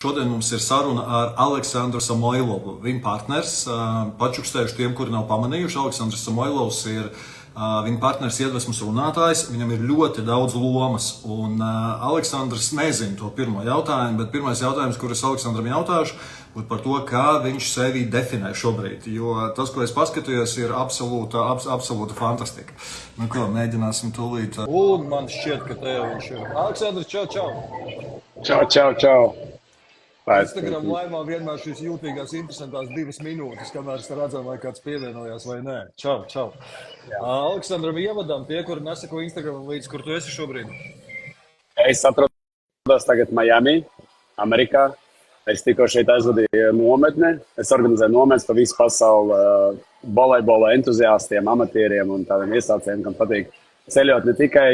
Šodien mums ir saruna ar Aleksandru Samoilovu, viņa partners. Pačukstējuši tiem, kuri nav pamanījuši, Aleksandrs Samoilovs ir viņa partners iedvesmas runātājs. Viņam ir ļoti daudz lomas, un Aleksandrs nezina to pirmo jautājumu, bet pirmais jautājums, kurus Aleksandram jautāšu, būtu par to, kā viņš sevi definē šobrīd, jo tas, ko es paskatījos, ir absolūta fantastika. Nu ko, mēģināsim tūlīt. Un man šķiet, ka te jau viņš ir. Aleksandrs, čau! Čau. Instagram laimā vienmēr šīs jūtīgās, interesantās 2 minūtes, kamēr redzam, vai kāds pievienojās vai nē. Čau. Aleksandram ievadām tie, kuri nesako Instagram līdz, kur tu esi šobrīd? Es atrodos tagad Miami, Amerikā. Es tikko šeit aizvadīju nometni. Es organizēju nometnes pa visu pasauli volejbola entuziastiem, amatieriem un tādiem iesācējiem, kam patīk ceļot ne tikai,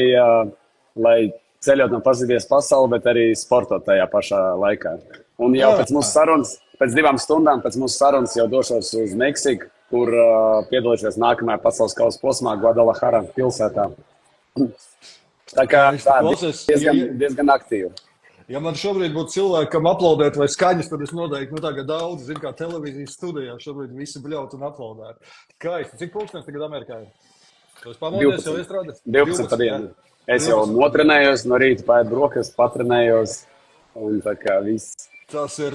lai ceļot no pazīties pasauli, bet arī sportot tajā pašā laikā. Un jau pēc mūsu sarunas, pēc 2 stundām pēc mūsu sarunas jau došos uz Meksiku, kur piedalīšos nākamajā pasaules kausa posmā Guadalajara pilsētā. Tā kā diezgan aktīvi. Ja man šobrīd būtu cilvēkam aplaudēt vai skaņas, tad es noteikti tagad daudz, zinu, kā televīzijas studijā šobrīd visi bļaut un aplaudēt. Skaisti. Cik pulkstens tagad Amerikā ir? Tu esi pamodies, jau iestrādāt? 12 pa dienu. Es jau notrenējos no rīta, paiet brokas, patrenējos un tā kā viss. Tas ir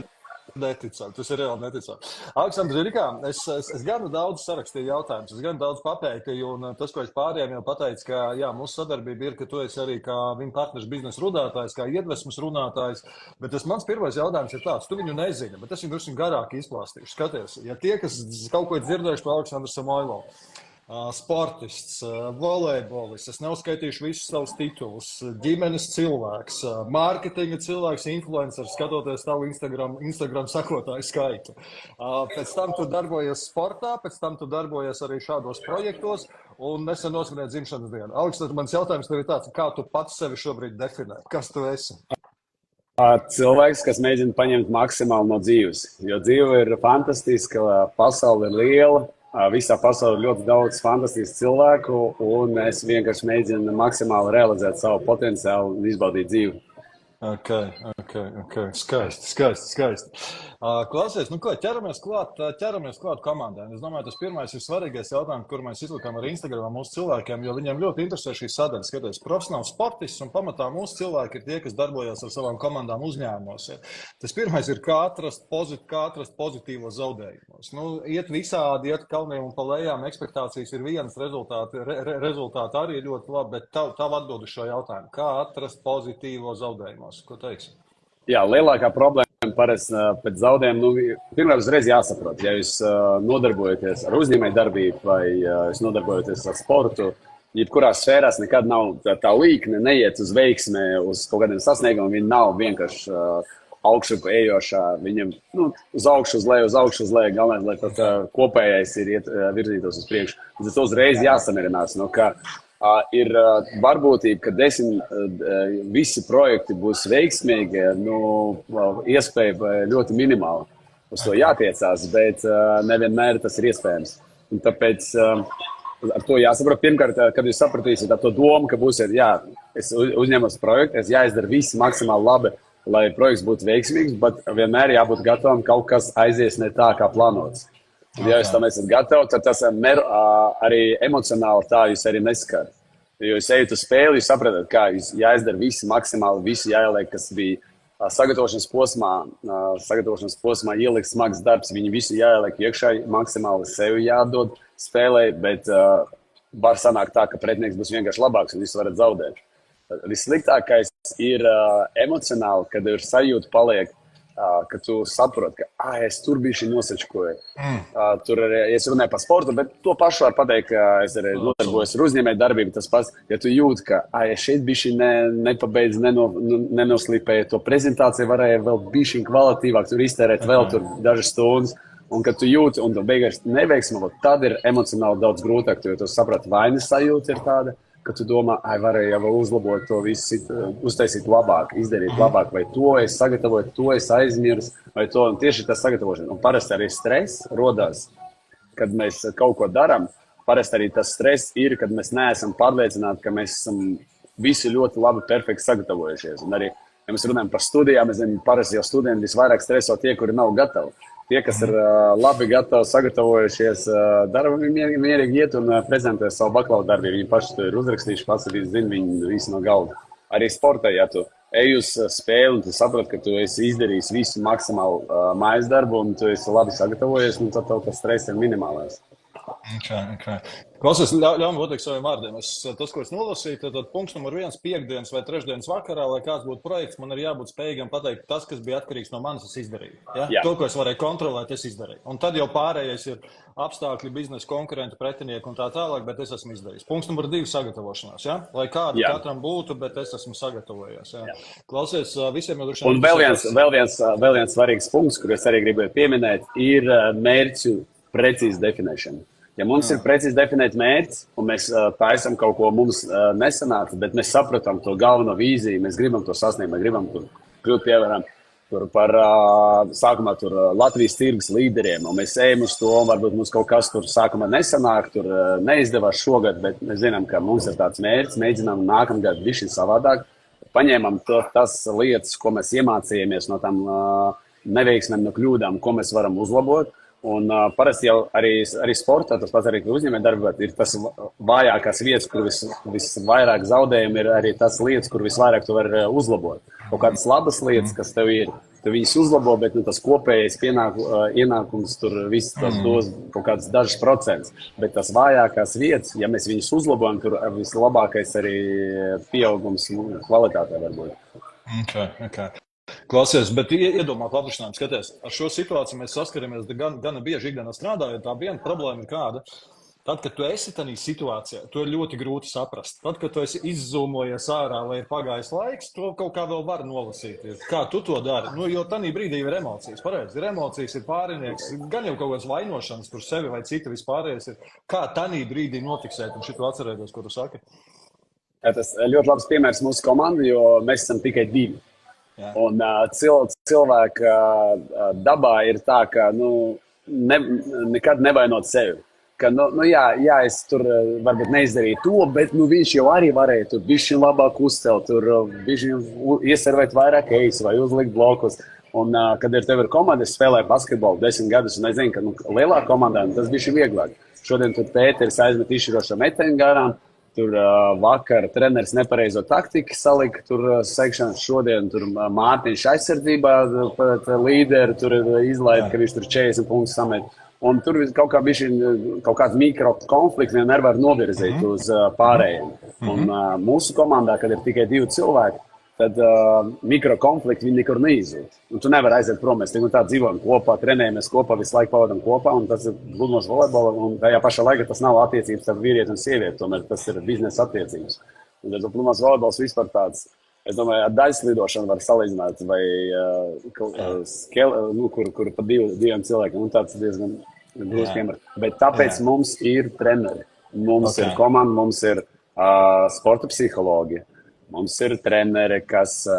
neticami, tas ir reāli neticami. Aleksandrs, es gan daudz sarakstīju jautājumus, es gan daudz papētīju, un tas, ko es pārējiem jau pateicu, ka jā, mūsu sadarbība ir, ka tu esi arī kā viņa partners biznesa runātājs, kā iedvesmas runātājs, bet tas mans pirmais jautājums ir tāds, tu viņu nezini, bet es viņu drusku garāk izplāstīšu. Skaties, ja tie, kas kaut ko ir dzirdējuši par Aleksandru Samoilovu, sportists, volejbolists, es neuzskaitīšu visus savus titulus, ģimenes cilvēks, mārketinga cilvēks, influencers, skatoties tavu Instagram sakotāju skaitu. Pēc tam tu darbojies sportā, pēc tam tu darbojies arī šādos projektos un nesen nosvinēji dzimšanas dienu. Aleksandrs, mans jautājums tev ir tāds, kā tu pats sevi šobrīd definē? Kas tu esi? Cilvēks, kas mēģina paņemt maksimāli no dzīves, jo dzīve ir fantastiska, pasaule ir liela. Visā pasaulē ir ļoti daudz fantastisku cilvēku, un es vienkārši mēģinu maksimāli realizēt savu potenciālu un izbaudīt dzīvi. Ok. Skaisti. Klausies, ko, ķeramies klāt komandai. Es domāju, tas pirmais ir svarīgais jautājums, kur mēs izlikām arī Instagramā mūsu cilvēkiem, jo viņiem ļoti interesē šī sadaļa. Skaties, profesionāls sportists un pamatā mūsu cilvēki ir tie, kas darbojas ar savām komandām uzņēmumos. Tas pirmais ir, kā atrast pozitīvos zaudējumus. Iet visādi, iet kalniem un pa lejām, ekspektācijas ir vienas, rezultāti arī ir ļoti labi, bet tavu atbildu šo jautājumu. Kā atrast pozitīvos zaudējumus? Ko teiksi? Jā, lielākā problēma parasti pēc zaudējuma, pirmkārt uzreiz jāsaprot, ja jūs nodarbojaties ar uzņēmēju darbību vai jūs nodarbojaties ar sportu, jebkurās sfērās nekad nav tā līkne, neiet uz veiksmē, uz kaut kādiem sasniegumiem, viņi nav vienkārši augšu ejošā, viņam uz augšu, uz leju, galvenais, lai tas kopējais ir virzītos uz priekšu. Tas uzreiz jāsamierinās, ka ir varbūtība, ka 10 visi projekti būs veiksmīgi, iespēja ļoti minimāla. Uz to jātiecās, bet nevienmēr tas ir iespējams. Un tāpēc ar to jāsaprot. Pirmkārt, kad jūs sapratīsiet to domu, ka būsiet, es uzņemos projektu, es jāizdara visi maksimāli labi, lai projekts būtu veiksmīgs, bet vienmēr jābūt gatavam kaut kas aizies ne tā, kā plānots. Ja jūs tam esat gatavi, tad tas arī emocionāli tā jūs arī neskar. Jo jūs ejat uz spēli, jūs sapratat, kā jūs jāizdara visi maksimāli, visi jāieliek, kas bija sagatavošanas posmā ielikt smags darbs, viņi visi jāieliek iekšā, maksimāli sevi jādod spēlē, bet var sanākt tā, ka pretinieks būs vienkārši labāks un jūs varat zaudēt. Vissliktākais ir emocionāli, kad ir sajūta paliek, ka tu saproti, ka es tur bišķi nosačkoju. Tur arī es runāju par sportu, bet to pašu var pateikt, ka es arī nodarbojos ar uzņēmēju darbību. Tas pats, ja tu jūti, ka es šeit bišķi nepabeidz, nenoslīpēju to prezentāciju, varēja vēl bišķi kvalitīvāk tur iztērēt vēl tur dažas stundas. Un kad tu jūti un tu beigās neveiksmi, tad ir emocionāli daudz grūtāk, jo tu saprati, vainas sajūta ir tāda, ka tu domā, varēja jau uzlabot to visu, uztaisīt labāk, izdarīt labāk, vai to es sagatavoju, to es aizmirsu, vai to, un tieši tas sagatavošana. Un parasti arī stress rodās, kad mēs kaut ko darām, parasti arī tas stress ir, kad mēs neesam pārliecināti, ka mēs esam visi ļoti labi, perfekti sagatavojušies. Un arī Ja mēs runājam par studijām, es zinu, parasti jau studenti visvairāk streso tie, kuri nav gatavi. Tie, kas ir labi gatavi, sagatavojušies darbu, viņi mierīgi iet un prezentē savu bakalaura darbību. Viņi paši to ir uzrakstījuši, pasakījuši, zinu, viņi visi no galda. Arī sportā, ja tu ej uz spēli un tu saproti, ka tu esi izdarījis visu maksimālu mājas darbu un tu esi labi sagatavojies, tad tev tas stress ir minimālais. Okay. Klausies, ļauj man pateikt saviem vārdiem. Tas, ko es nolasīju, tad punkts numur 1 piekdienas vai trešdienas vakarā, lai kāds būtu projekts, man ir jābūt spējīgam pateikt, tas, kas bija atkarīgs no manis, es izdarīju. Ja? Jā. To, ko es varēju kontrolēt, es izdarīju. Un tad jau pārējais ir apstākļi, biznesa, konkurenti, pretinieki un tā tālāk, bet es esmu izdarījis. Punkts numur 2 sagatavošanās. Ja? Lai kāda katram būtu, bet es esmu sagatavojies. Ja? Klausies, visiem jau droši vien. Un vēl viens svarīgs punkts, kur es arī gribēju pieminēt, ir mērķu precīza definēšana. Ja mums ir precīzi definēts mērķis, un mēs taisam kaut ko mums nesanāca, bet mēs sapratam to galveno vīziju, mēs gribam to sasniegt, mēs gribam tur kļūt piemēram par sākumā tur Latvijas tirgus līderiem, un mēs ejam uz to, un varbūt mums kaut kas tur sākumā nesanāk, tur neizdevās šogad, bet mēs zinām, ka mums ir tāds mērķis, mēģinām nākamgad bišķi savādāk, paņēmam tas lietas, ko mēs iemācījāmies no tām neveiksmēm, no kļūdām, ko mēs varam uzlabot. Un parasti jau arī sportā, tas pats arī uzņēmējdarbībā, ir tas vājākās vietas, kur visvairāk zaudējumi, ir arī tas lietas, kur visvairāk tu vari uzlabot. Kaut kādas labas lietas, kas tev ir, tu viņus uzlabo, bet tas kopējais ienākums tur viss tas dos kaut kāds dažs procents. Bet tas vājākās vietas, ja mēs viņus uzlabojam, tur vislabākais arī pieaugums kvalitātē var būt. Okay. Klausies, bet iedomā paplašinājums, skaties, ar šo situāciju mēs saskaramies gan bieži ikdienā strādājot, tā viena problēma ir kāda. Tad, kad tu esi tādā situācijā, to ir ļoti grūti saprast. Tad, kad tu esi izzūmojies ārā, lai ir pagājis laiks, to kaut kā vēl var nolasīt. Kā tu to dari? Jo tādā brīdī ir emocijas, pareizi. Ir emocijas, ir pārinieks, gan jau kaut kādas vainošanas tur sevi vai cita vispārējais ir. Kā tādā brīdī nofiksēt un šito atcerēties, ko tu saki? Jā, tas ļoti labs piemērs mūsu komandai, jo mēs esam tikai 2. Jā. Un cilvēka dabā ir tā, ka nekad nevainot sevi. Ka, jā, es tur varbūt neizdarīju to, bet viņš jau arī varēja tur bišķi labāk uzcelt, tur bišķi ieservēt vairāk eisu vai uzlikt blokus. Un, kad tev ir komanda, es spēlēju basketbolu 10 gadus, un es zinu, ka lielā komandā tas bišķi vieglāk. Šodien tur Pēteris aizmet izšķirošo metienu garām. Tur vakar treneris nepareizo taktiku salika, tur sekšanas šodien, tur Mārtiņš aizsardzībā līderi, tur izlaida, ka viņš tur 40 punktus samet. Un tur kaut kāds mikrokonflikts vienmēr var novirzīt uz pārējiem. Un mūsu komandā, kad ir tikai 2 cilvēki, tad mikrokonflikti viņi nekur neizzūd. Un tu nevari aiziet prom, mēs tā dzīvojam kopā, trenējamies kopā, visu laiku pavadam kopā, un tas ir pludmales volejbola, un tajā pašā laikā tas nav attiecības ar vīrieti un sievieti, tomēr tas ir biznesa attiecības. Un tad pludmales volejbols vispār tāds, es domāju, ar daļslidošanu var salīdzināt, vai kur pa 2 cilvēkiem, un tāds diezgan grūts piemērs. Bet tāpēc mums ir treneri, mums ir komanda, mums ir sporta psihologi. Mums ir treneri,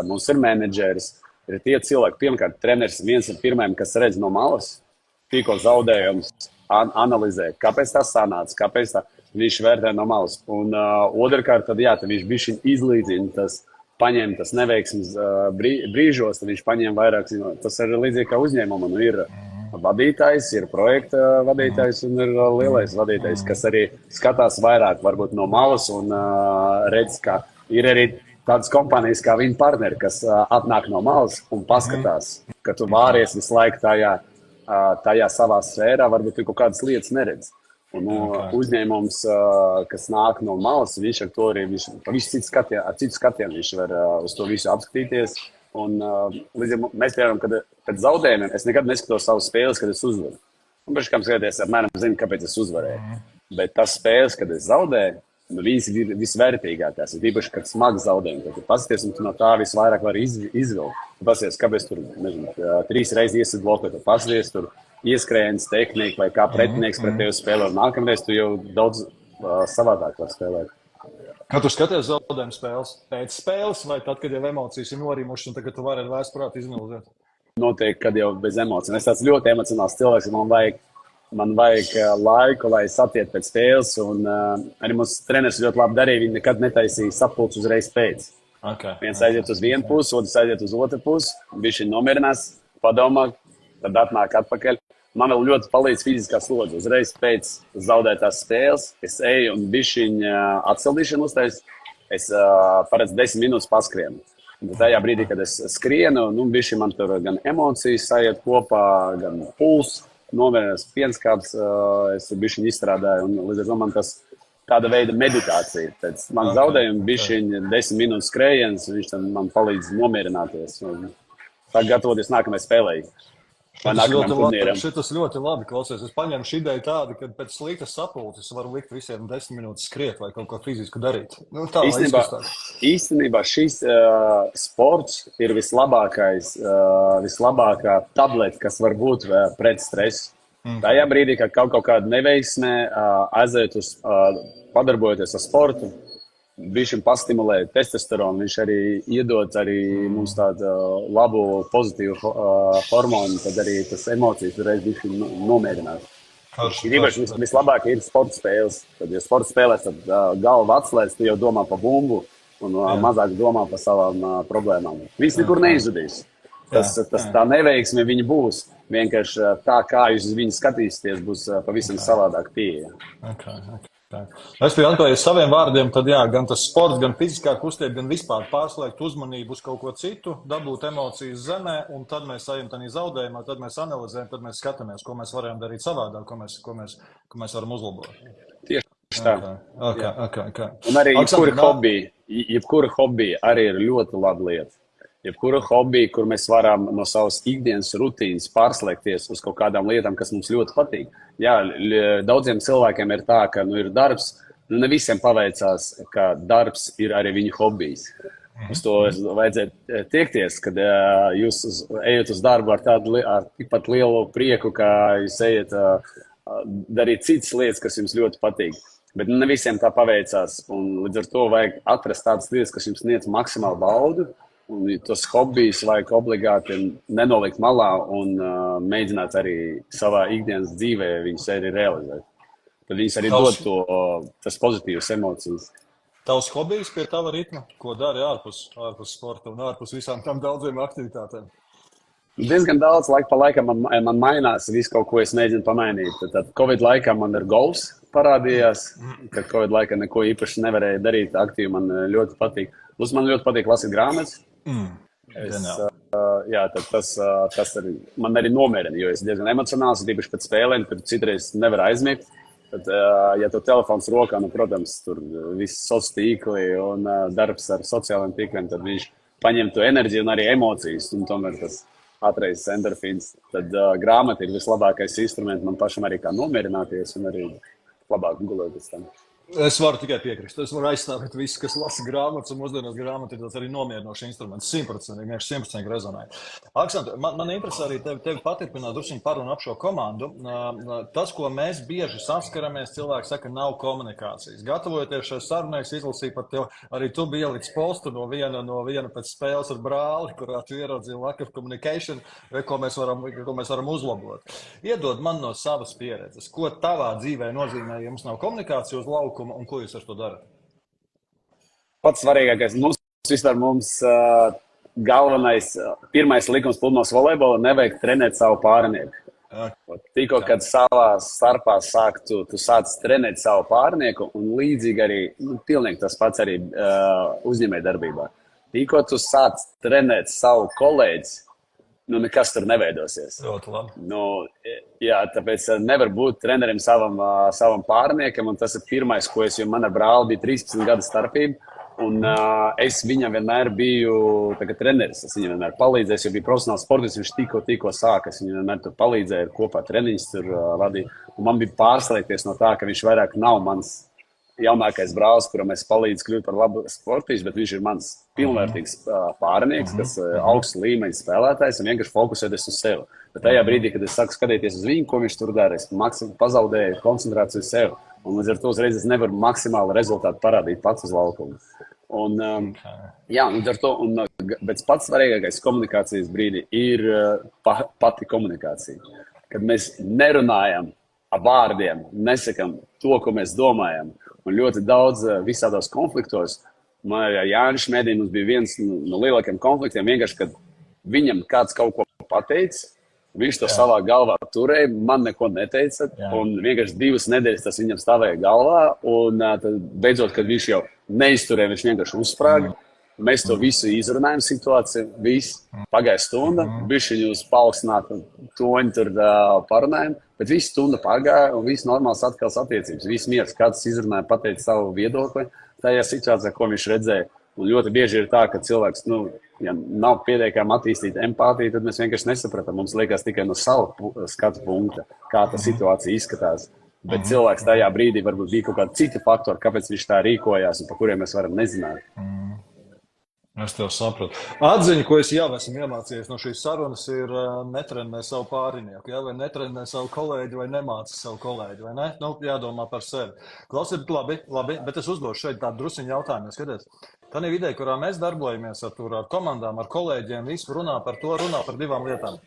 mums ir menedžeris, ir tie cilvēki. Pirmkārt, treneris viens ir pirmajam, kas redz no malas, tikko zaudējums, analizē, kāpēc tas sanāca, kāpēc tā viņš vērtē no malas. Un otrkārt, tad viņš bišķi izlīdzina, paņem tas neveiksmes brīžos, tad viņš paņem vairāk. Tas ir līdzīgi kā uzņēmuma. Ir vadītājs, ir projekta vadītājs un ir lielais vadītājs, kas arī skatās vairāk varbūt no malas un redz, ka ir arī tādas kompānijas kā viņa partneri, kas atnāk no malas un paskatās, ka tu vāries visu laiku tajā savā sfērā, varbūt tu kaut kādas lietas neredz. Un uzņēmums, kas nāk no malas, viņš ar to arī ar citu skatienu viņš var uz to visu apskatīties. Un mēs piemēram, kad pēc zaudējumiem es nekad neskatos savus spēles, kad es uzvaru. Un pēc kam skaties, apmēram zinu, kāpēc es uzvarēju. Bet tas spēles, kad es zaudēju, viņas ir visvērtīgākās, ir īpaši, kad smagi zaudējumi. Tad paskaties, un tu no tā visvairāk vari izvilkt. Paskaties, kāpēc tur, 3 reizes iesit bloku, tad paskaties, tur ieskrējiens, tehnika vai kā pretinieks pret tevi spēlē. Un nākamreiz tu jau daudz savādāk var spēlēt. Kad tu skaties zaudējumu spēles, pēc spēles vai tad, kad jau emocijas ir norimušas un tagad tu vari ar vēsprātu izanalizēt? Noteikti, kad jau bez emocijām. Es tāds ļoti emocionāls cilvēks, man vajag laiku, lai es atietu pēc spēles, un arī mūsu treneris ļoti labi darīja, viņi nekad netaisīja sapulci uzreiz pēc. Viens aiziet uz vienu pusi, otrs aiziet uz otru pusi, viņš nomierinās, padomā, tad atnāk atpakaļ. Man vēl ļoti palīdz fiziskā slodze. Uzreiz pēc zaudētās spēles es eju un bišķiņ atsildīšanu uztais. Es paredzu 10 minūtes paskrienu. Un tajā brīdī, kad es skrienu, bišķi man tur gan emocijas sajiet kopā, gan puls, novienās pienskāps, es bišķiņ izstrādāju. Un līdz ar to man tas tāda veida meditācija. Pēc man zaudējuma bišķiņ 10 minūtes skrējiens, viņš tam man palīdz nomierināties. Tā gatavoties nākamajai spēlei. Šitas ļoti labi klausies. Es paņēmu šī ideja tādu, ka pēc sliktas sapulces varu likt visiem 10 minūtes skriet vai kaut ko fizisku darīt. Tā īstenībā šis sports ir vislabākā tableta, kas var būt pret stresu. Tajā brīdī, kad kaut kāda neveiksmē aiziet uz padarbojoties ar sportu, viņš pastimulē testosteronu, viņš arī iedod arī mums tādu labu, pozitīvu hormonu, tad arī tas emocijas reiz viņš nomierinās. Vislabāk ir sporta spēles. Tad, ja sporta spēlēs, tad galva atslēdz, tu jau domā par bumbu un mazāk domā par savām problēmām. Viņš nekur neizudīs. Tā neveiksme viņa būs. Vienkārši tā, kā jūs uz viņu skatīsieties, būs pavisam savādāk pieeja. Es pie Antojas saviem vārdiem, tad jā, gan tas sports, gan fiziskā kustība, gan vispār pārslēgt uzmanību uz kaut ko citu, dabūt emocijas zemē, un tad mēs ejam tādā zaudējumā, tad mēs analizējam, tad mēs skatāmies, ko mēs varam darīt savādāk, ko mēs varam uzlabot. Tieši tā. Okay. Un arī jebkura hobija arī ir ļoti laba lieta. Jebkura hobija, kur mēs varam no savas ikdienas rutīnas pārslēgties uz kaut kādām lietām, kas mums ļoti patīk. Jā, daudziem cilvēkiem ir tā, ka ir darbs, ne visiem paveicās, ka darbs ir arī viņu hobijs. Uz to vajadzētu tiekties, kad jūs ejat uz darbu ar tikpat lielu prieku, kā jūs ejat darīt citas lietas, kas jums ļoti patīk. Bet ne visiem tā paveicās, un līdz ar to vajag atrast tādas lietas, kas jums sniedz maksimālu baudu. Un tos hobijus vajag obligāti nenolikt malā un mēģināt arī savā ikdienas dzīvē viņus arī realizēt. Tad viņus arī dod tas pozitīvas emocijas. Tavs hobijs pie tava ritma, ko dari ārpus sporta un ārpus visām tam daudziem aktivitātēm? Diezgan daudz laika pa laikam man mainās visu kaut ko es mēģinu pamainīt. Tad Covid laikā man ir golfs parādījās, kad Covid laikā neko īpaši nevarēja darīt aktīvi, man ļoti patīk. Plus man ļoti patīk lasīt grāmatas. Tas arī man arī nomierina, jo es diezgan emocionāls, tīpaši pēc spēlēm, tur citreiz nevar aizmigt. Tad, ja tu telefons rokā, protams, tur viss sociālais tīkli un darbs ar sociālajiem tīkliem, tad viņš paņem to enerģiju un arī emocijas, un tomēr tas atreizes endorfīns. Tad grāmata ir vislabākais instruments man pašam arī kā nomierināties un arī labāk gulēt pēc tam. Es varu tikai piekrist. Es varu aizstāvēt visu, kas lasa grāmatas, un mūsdienās grāmata ir tāds arī nomierinošs instruments. 100% rezonē. Aksant, man interesē arī tevi paturpināt drusku parunu ap šo komandu. Tas, ko mēs bieži saskaramies, cilvēki saka, nav komunikācijas. Gatavojoties šai sarunai, es izlasīju pat tev, arī tu biji ielicis postu no viena pēc spēles ar brāli, kurā tu ieraudzīji lack of communication, ko mēs varam uzlabot. Iedod man no savas pieredzes, ko tavā dzīvē nozīmē, ja mums nav komunikācija uz lauku, un ko jūs ar to darat? Pats svarīgākais mums galvenais, pirmais likums pludmales volejbola nevajag trenēt savu pārnieku. Tikko, kad savā starpā tu sāc trenēt savu pārnieku, un līdzīgi arī, pilnīgi tas pats arī uzņēmēju darbībā. Tikko tu sāc trenēt savu kolēģi, nekas tur neveidosies. Ļoti labi. Tāpēc nevar būt trenerim savam pārniekam, un tas ir pirmais, ko jo man ar brāli bija 13 gadu starpība, un es viņam vienmēr biju treneris, es viņam vienmēr palīdzēju, jo bija profesionāls sportists, viņš tikko sāka, es viņam vienmēr tur palīdzēju, kopā treniņus tur vadīju, un man bija pārslēgties no tā, ka viņš vairāk nav mans jaunākais brālis, kuram es palīdzu kļūt par labu sportistu, bet viņš ir mans pilnvērtīgs pārnieks, kas augsts līmeņa spēlētājs un vienkārši fokusēties uz sevi. Bet tajā brīdī, kad es sāku skatīties uz viņu, ko viņš tur dara, es pazaudēju koncentrāciju uz sevi. Un līdz ar to uzreiz es nevaru maksimāli rezultātu parādīt pats uz laukumu. Līdz ar to, bet pats svarīgākais komunikācijas brīdī ir pati komunikācija. Kad mēs nerunājam ar vārdiem, nesakam to, ko mēs domājam. Un ļoti daudz visādos konfliktos Man ar Jānis Šmēdī mums bija viens no lielākiem konfliktiem, vienkārši, kad viņam kāds kaut ko pateica, viņš to savā galvā turēja, man neko neteica, un vienkārši 2 nedēļas tas viņam stāvēja galvā, un tad beidzot, kad viņš jau neizturēja, viņš vienkārši uzsprāga. Mēs to visu izrunājam situāciju, viss pagāja stunda, bišķiņu uz paaugstinātu toņu tur parunājam, bet visu stunda pagāja un viss normāls atkal attiecības. Viss miers, kāds izrunāja, pateica savu viedokli tajā situācijā, ko viņš redzēja. Un ļoti bieži ir tā, ka cilvēks, ja nav pietiekami attīstīta empātija, tad mēs vienkārši nesapratam. Mums liekas tikai no sava skatu punkta, kā tā situācija izskatās. Bet cilvēks tajā brīdī varbūt bija kaut kādi citi faktori, kāpēc viņš tā rīkojās un par kuriem mēs varam nezināt. Es tev sapratu. Atziņa, ko es jau esmu iemācījies no šīs sarunas, ir netrenē savu pārinieku, vai netrenē savu kolēģi, vai nemāca savu kolēģi, vai ne? Jādomā par sevi. Klausiet, labi, bet es uzdošu šeit tādu drusiņu jautājumu, skaties. Tā ir ideja, kurā mēs darbojamies ar komandām, ar kolēģiem, visu runā par 2 lietām.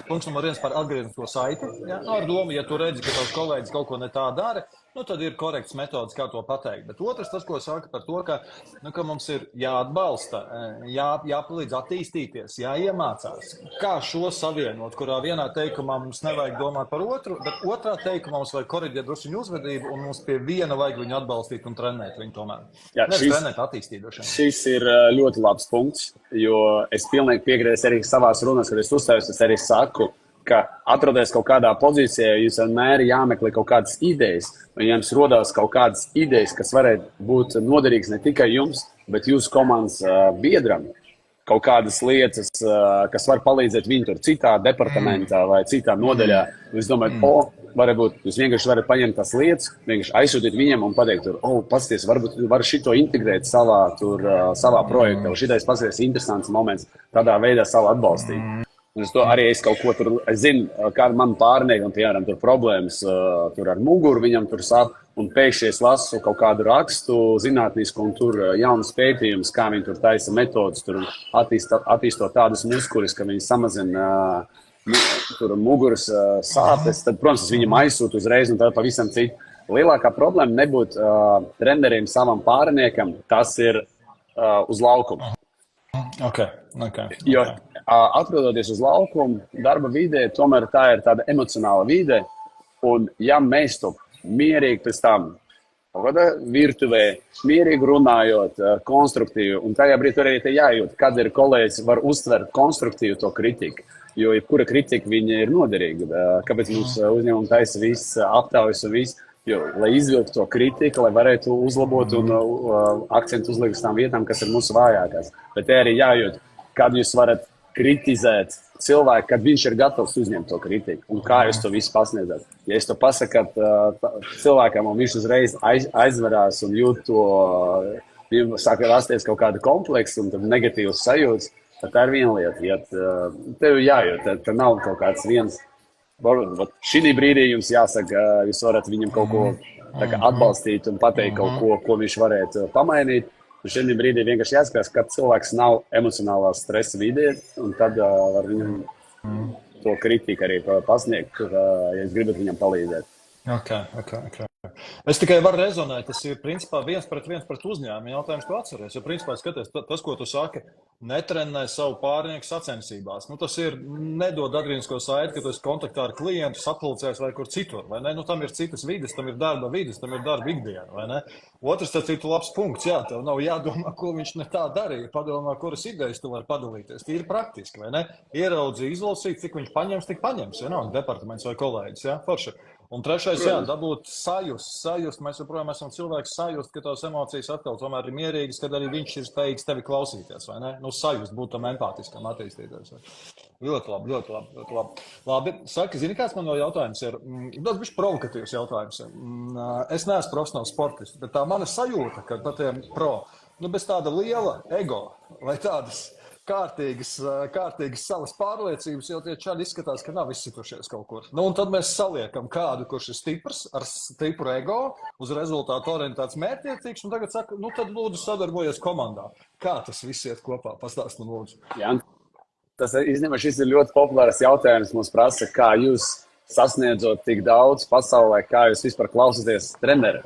Punkts numur 1 par atgrieznisko saiti. Ar domu, ja tu redzi, ka tavs kolēģis kaut ko ne tā dara, tad ir korekts metods, kā to pateikt. Bet otrs, tas, ko saka par to, ka mums ir jāatbalsta, jāpalīdz attīstīties, jāiemācās. Kā šo savienot, kurā vienā teikumā mums nevajag domāt par otru, bet otrā teikumā mums vajag koriģēt drusciņu uzvedību, un mums pie viena vajag viņu atbalstīt un trenēt viņu tomēr. Trenēt attīstīšanu. Šis ir ļoti labs punkts, jo es pilnīgi piekrītu arī savās runās, kad es uzstājos, es arī saku, ka atroties kaut kādā pozīcijā, jūs vienmēr jāmeklē kaut kādas idejas, un ja jums rodās kaut kādas idejas, kas varētu būt noderīgas ne tikai jums, bet jūsu komandas biedram, kaut kādas lietas, kas var palīdzēt viņu tur citā departamentā vai citā nodaļā, jūs domājat, varbūt jūs vienkārši varat paņemt tās lietas, vienkārši aizsūtīt viņiem un pateikt, pasties, varbūt var šito integrēt savā projektā, vai šitais pasties interesants moments, tādā veidā savu atbalstīt. Un es kaut ko tur, es zinu, kāda man pārniekam, piemēram, tur problēmas tur ar muguru, viņam tur sāp, un pēkšņi es lasu kaut kādu rakstu zinātnisku, un tur jaunas pētījumus, kā viņi tur taisa metodus, tur attīstot tādus muskuļus, ka viņi samazina tur muguras sāpes, tad, protams, es viņam aizsūtu uzreiz, un tad pavisam citu. Lielākā problēma nebūtu treneriem savam pārniekam, tas ir uz laukuma. Okay. Jo atrodoties uz laukuma, darba vidē, tomēr tā ir tāda emocionāla vide, un ja mēs to mierīgi pēc tam, virtuvē, mierīgi runājot, konstruktīvi, un tajā brīdī arī te jājūt, kad ir kolēģis var uztvert konstruktīvu to kritiku, jo jebkura kritika viņa ir noderīga, kāpēc mums uzņēmumi taisa viss aptaujas un viss, jo, lai izvilktu to kritiku, lai varētu uzlabot un akcentu uzlikt uz tām vietām, kas ir mūsu vājākās. Bet te arī jājūt, kad jūs varat kritizēt cilvēku, kad viņš ir gatavs uzņemt to kritiku. Un kā jūs to visu pasniedzat? Ja es to pasakat cilvēkam, un viņš uzreiz aizverās un jūt to, viņam sāk rasties kaut kāda kompleksa un negatīvas sajūtas, tad tā ir viena lieta. Ja tev jājūt, tad nav kaut kāds viens. Šī brīdī jums jāsaka, jūs varat viņam kaut ko atbalstīt un pateikt kaut ko, ko viņš varētu pamainīt. Un šī brīdī vienkārši jāskatās, ka cilvēks nav emocionālā stresa vidē, un tad var viņam to kritiku arī pasniegt, ja jūs gribat viņam palīdzēt. Okay. Es tikai varu rezonēt, tas ir principā viens pret uzņēmumu jautājums, ko atceries. Jo principā skaties, tas, ko tu saki, netrenē savu pārnieku sacensībās. Tas ir nedod atgrieznisko saiti, ka tu esi kontaktā ar klientu, sapulcēs vai kur citur, vai ne? Tam ir citas vides, tam ir darba vides, tam ir darba ikdiena, vai ne? Otrs, tas ir labs punkts, tev nav jādomā, ko viņš ne tā darīja, padomā, kuras idejas tu vari padalīties. Tīri praktiski, vai ne? Ieraudzīja, izlasīt, cik viņš paņems, tik paņems, departaments vai kolēģis, forši. Un trešais, dabūt sajust. Mēs joprojām esam cilvēki sajust, ka tās emocijas atkal tomēr ir mierīgas, kad arī viņš ir spējīgs tevi klausīties, vai ne? Sajust, būt tam empātiskam, attīstīties. Ļoti labi. Labi, saki, zini, kāds man vēl jautājums ir? Tas bija provokatīvs jautājums. Es neesmu profesionāls sportists, bet tā mana sajūta, ka patiem bez tāda liela ego vai tādas kārtīgas savas pārliecības, jo tie čaļi izskatās, ka nav izsitušies kaut kur. Un tad mēs saliekam kādu, kurš ir stiprs, ar stipru ego, uz rezultātu orientēts mērķtiecīgs, un tagad saka, tad lūdzu sadarbojies komandā. Kā tas viss iet kopā? Pastāst man lūdzu. Jā, tas īstenībā šis ir ļoti populārs jautājums. Mums prasa, kā jūs sasniedzot tik daudz pasaulē, kā jūs vispār klausāties treneri.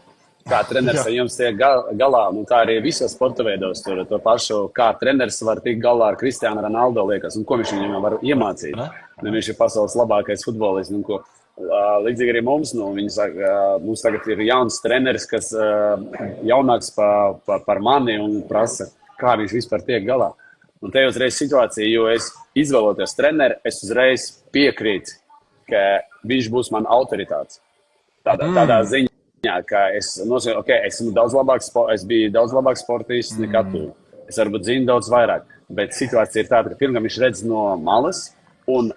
kā treneris ar jums tiek galā. Nu, tā arī visos sporta veidos. Tur to pašu, kā treneris var tikt galā ar Cristiano Ronaldo, liekas, un ko viņš viņam var iemācīt. Nu, viņš ir pasaules labākais futbolists. Nu, līdzīgi arī mums, saka, mums tagad ir jauns treneris, kas jaunāks par mani un prasa, kā viņš vispār tiek galā. Un te uzreiz situācija, jo es izvēloties treneri, es uzreiz piekrītu, ka viņš būs man autoritāts. Tādā ziņā, ka es nosaucu, esmu es biju daudz labāks sportists nekā tu. Es varbūt zinu daudz vairāk, bet situācija ir tāda, ka pirmkārt viņš redz no malas, un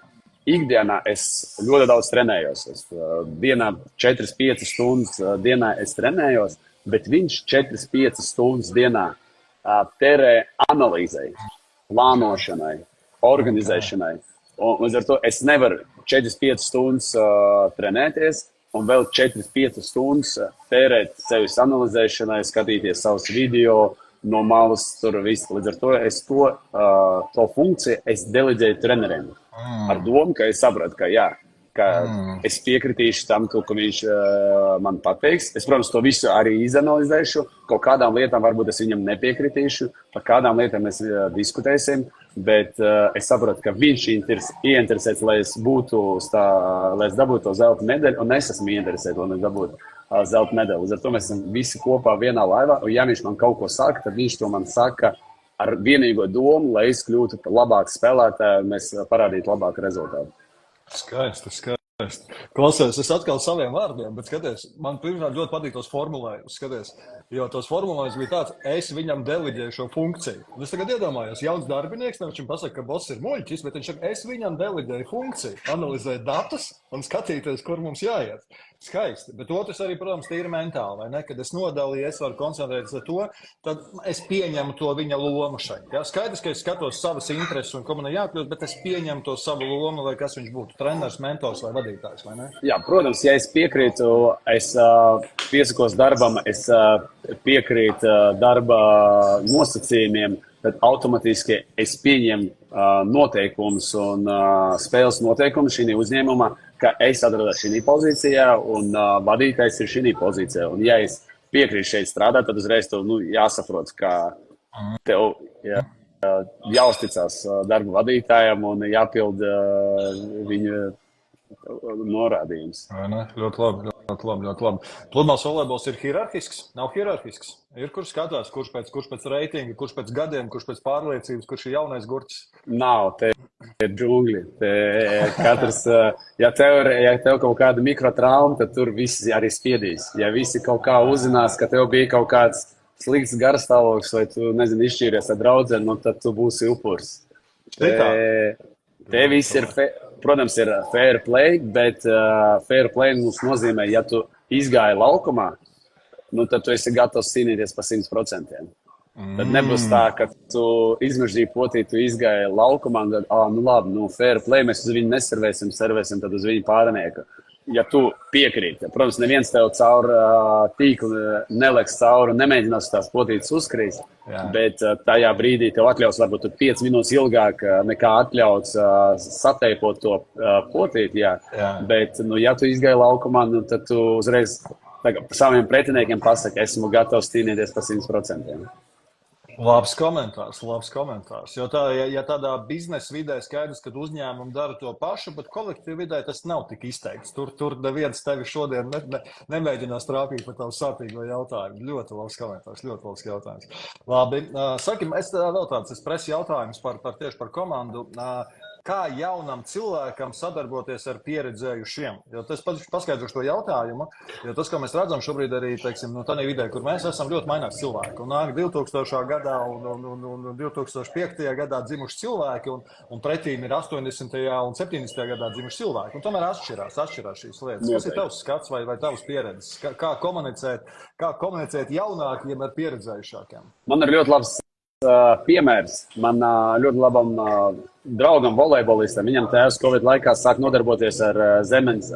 ikdienā es ļoti daudz trenējos. Dienā 4-5 stundas dienā es trenējos, bet viņš 4-5 stundas dienā terē analīzei, plānošanai, organizēšanai. Un līdz ar to es nevaru 4-5 stundas trenēties un vēl 4-5 stundas tērēt sevis analizēšanai, skatīties savus video no malas, tur visu. Līdz ar to es to funkciju es deleģēju treneriem. Ar domu, ka es sapratu, ka es piekritīšu tam, ko viņš man pateiks. Es, protams, to visu arī izanalizēšu. Kaut kādām lietām varbūt es viņam nepiekritīšu, par kādām lietām mēs diskutēsim, bet es saprotu, ka viņš ieinteresēts, lai es dabūtu to zelta medaļu, un es esmu ieinteresēts, lai es dabūtu zelta medaļu. Līdz ar to mēs esam visi kopā vienā laivā, un ja viņš man kaut ko saka, tad viņš to man saka ar vienīgo domu, lai es kļūtu par labāku spēlētāju un mēs parādītu labāku rezultātu. Skaisti. Klausies, es atkal saviem vārdiem, bet skaties, man pirmkārt ļoti patīk tos formulējumus, skaties, jo tos formulējumus bija tāds, es viņam deleģēju šo funkciju. Un es tagad iedomājos, jauns darbinieks, nevis viņam pasaka, ka boss ir muļķis, bet viņš saka, es viņam deleģēju funkciju, analizēt datus un skatīties, kur mums jāiet. Skaisti, bet otrs arī, protams, tīri mentāli, vai ne? Kad es nodalīju, es varu koncentrēties ar to, tad es pieņemu to viņa lomu šeit. Ja? Skaidrs, ka es skatos savas intereses un ko man ir jākļūst, bet es pieņemu to savu lomu, lai kas viņš būtu, treneris, mentors vai vadītājs, vai ne? Jā, protams, ja es piekrītu, es piesakos darbam, es piekrītu darba nosacījumiem, tad automatiski es pieņemu noteikumus un spēles noteikumus šī uzņēmumā, ka es atrodos šī pozīcijā un vadītājs ir šī pozīcijā. Un ja es piekrītu šeit strādāt, tad uzreiz tev jāsaprot, ka tev jāuzticās darba vadītājam un jāpilda viņa norādījums. Ļoti labi. Pludmales volejbols ir hierarhisks? Nav hierarhisks? Ir, kurš skatās, kurš pēc reitinga, kurš pēc gadiem, kurš pēc pārliecības, kurš ir jaunais gurķis? Nav, te ir džungļi. Katrs, ja tev kaut kāda mikrotrauma, tad tur visi arī spiedīs. Ja visi kaut kā uzzinās, ka tev bija kaut kāds slikts garstāvoklis vai tu, izšķīries ar draudzeni, tad tu būsi upurs. Te viss ir, protams, ir fair play, bet fair play mums nozīmē, ja tu izgāji laukumā, tad tu esi gatavs cīnīties par 100%. Tad nebūs tā, ka tu izmežģīji potīti, tu izgāji laukumā, un tad, labi, fair play, mēs uz viņu neservēsim tad uz viņu pārnieku. Ja tu piekrīti, protams, neviens tev caur tīklu neliks cauri un nemēģinās tās potītes uzkrīt, bet tajā brīdī tev atļaus varbūt 5 minūtes ilgāk nekā atļauts sateipot to potīti, bet, ja tu izgāji laukumā, tad tu uzreiz saviem pretiniekiem pasaki, esmu gatavs cīnīties par 100%. Labs komentārs. Jo ja tādā biznesa vidē skaidrs, ka uzņēmumi dara to pašu, bet kolektīva vidē tas nav tik izteikts. Tur neviens tevi šodien nemēģinās trāpīt par tavu sāpīgo jautājumu. Ļoti labs jautājums. Labi, sakim, es vēl tāds presu jautājums tieši par komandu. Kā jaunam cilvēkam sadarboties ar pieredzējušiem? Jo tas paskaidrošu to jautājumu, jo tas, ko mēs redzam šobrīd arī, tādā vidē, kur mēs esam, ļoti mainās cilvēki. Un nāk 2000. gadā un 2005. gadā dzimuši cilvēki, un pretīm ir 80. un 70. gadā dzimuši cilvēki. Un tomēr atšķirās šīs lietas. Kas ir tavs skats vai tavs pieredzes? Kā komunicēt jaunākiem ar pieredzējušākiem? Man ir ļoti labs piemērs. Man ļoti labam draugam volejbolistam, viņam tēvs Covid laikā sāk nodarboties ar zemes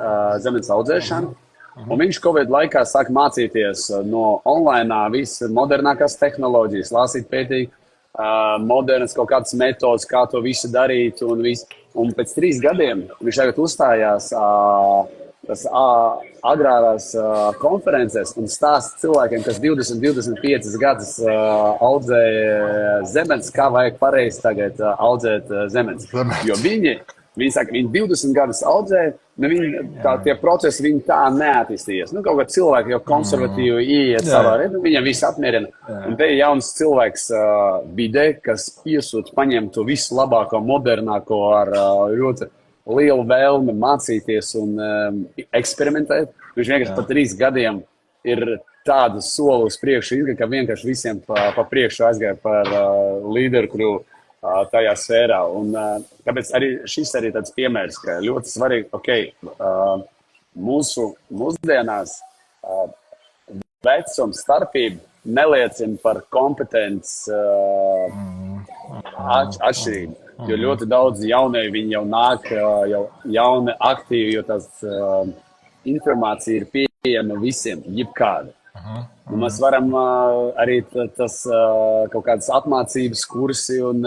audzēšanu, un viņš Covid laikā sāk mācīties no online visas modernākās tehnoloģijas, lasīt, pētīt modernas kaut kādas metodas, kā to visu darīt, un pēc 3 gadiem viņš tagad uzstājās tas agrārās konferences un stāsta cilvēkiem, kas 20-25 gadus audzēja zemes, kā vajag pareizi tagad audzēt zemes. Jo viņi saka, viņi 20 gadus audzēja, tie procesi viņi tā neattīstījies. Kaut kā cilvēki jau konservatīvi ieiet savā redzi, viņam viss apmierina. Un te ir jauns cilvēks vidē, kas piesūta paņemt to visu labāko, modernāko ar ļoti lielu vēlmi mācīties un eksperimentēt. Viņš vienkārši pa 3 gadiem ir tādu soli uz priekšu, ka vienkārši visiem pa priekšu aizgāja par līderu kļuvu tajā sfērā. Un tāpēc arī šis arī tāds piemērs, ka ļoti svarīgi, mūsdienās vecuma starpība neliecina par kompetences atšķirību. Jo ļoti daudz jaunieji, viņi jau nāk, jau jauni, aktīvi, jo tās informācija ir pieejama visiem, jebkāda. Un mēs varam arī tas kaut kādas apmācības kursi un